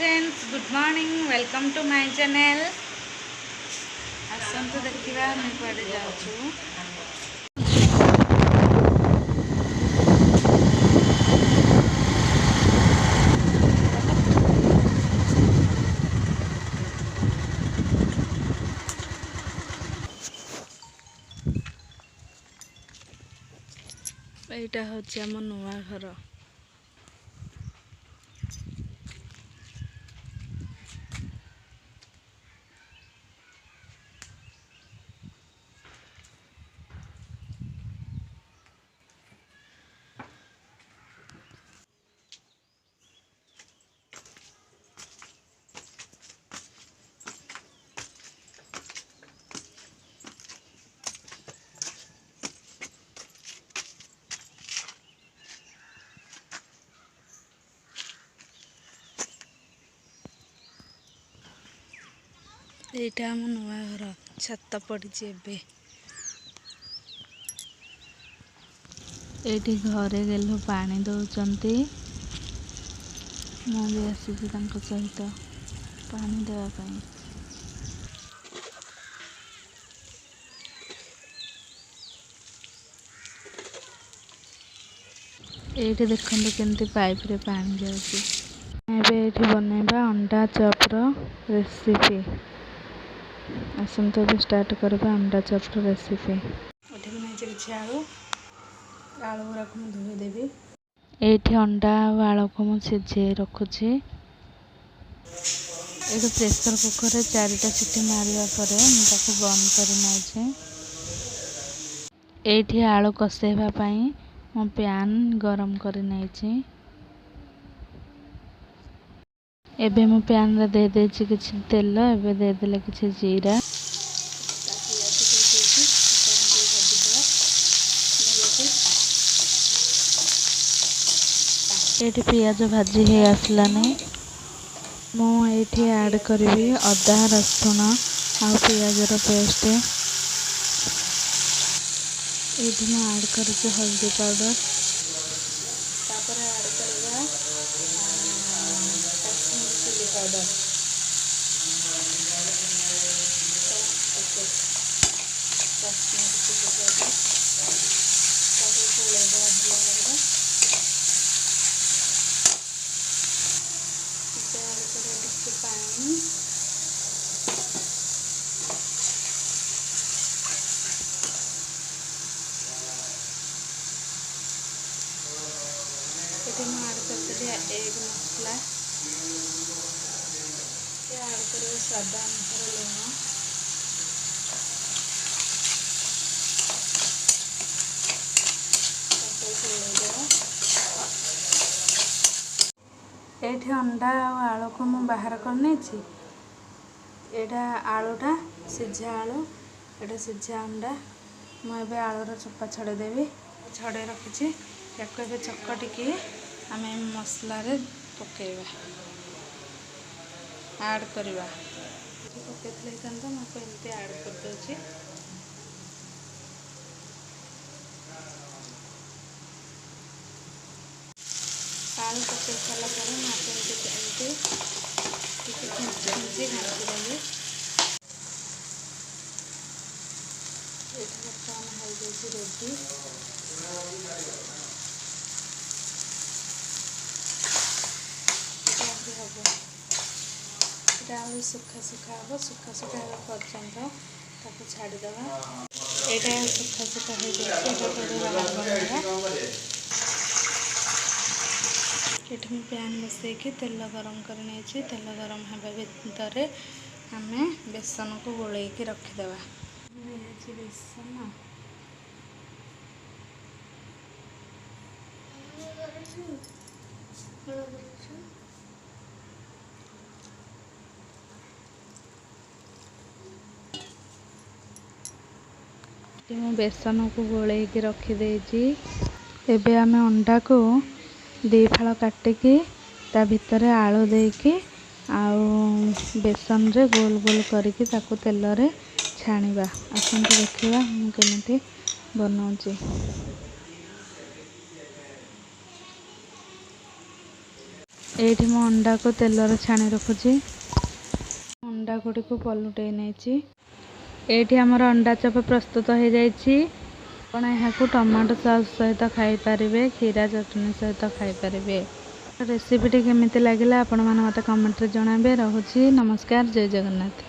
Friends good morning welcome to my channel. आसतु देखा मैं कड़े जाऊँ। एटा होची आम नुआ घर। एटा आम नुआ घर छत पड़ी एटी घरे गेलु पानी दौरान मु भी आसी सहित पानी देवाई। एटी देखते केमती पाइप रे पानी जाऊँगी। एबे बनैबा अंडा चॉप रेसिपी। आसतु भी स्टार्ट करबा अंडा चॉप रेसिपी। उठे नहीं किसी आलू आलू गुरा को धोईदेवी। ये अंडा आलू को मुझे सिझे रखुची। एक प्रेसर कुकर रे 4टा सीटी मारिया पर मुझे बंद कर ये आलू कषेवा पाई मो पैन गरम कर एबे मो पैन रे दे देछि किछि तेल। एबे दे देले किछि जीरा ये पियाज भाजी है आसलानी। मुझे ऐड करी अदा रसुण आ पियाज पेस्ट। ये ऐड कर हल्दी पाउडर तापर ऐड करवा Kashmiri chilli powder. Kashmiri chilli powder पानी ऐड कर एग मसला ऐड कर स्वाद अनुसार लुण ये अंडा आलू को मुझे बाहर कर एटा आलूटा सिझा आलू एटा सिझा अंडा मुझे आलूर चोपा छड़ेदेवी। छड़े रखी या चकटिकी आम मसला पकेबा ऐड करवा पकईता मुझे ऐड करदे। आलू पकई सारापर एमती घाटी देवी। ये बर्तमान हो जाए रेडी। हम सुखा सुखा हम सुखा सुखा पर्यंत छाड़ीदे। यहाँ सुखा सुखा हो जाए ये पैन बसैकी तेल गरम कर तेल गरम होगा भितर आम बेसन को गोलैकी रखीदे। बेसन बेसन को गोलैकी रखीदे। एबे आम अंडा को 2 फाड़ काटिकी ता भितर आलू देकी बेसन रे गोल गोल करके तेल रे छाणीबा। आसतु देखा केमिति बनाऊँगी। एठी मो अंडा को तेलर छाणी रखुची। अंडा गुड़ी को पलुटे नहीं। एठी हमर अंडा चप प्रस्तुत हो जाइछि। आपण यहाँ को टमाटो सॉस सहित खाई पारिबे, खीरा चटनी सहित खाई पारिबे। रेसिपीटी केमिति लागिला आपण माने मते कमेंट रे जणाबे। रहुछि नमस्कार, जय जगन्नाथ।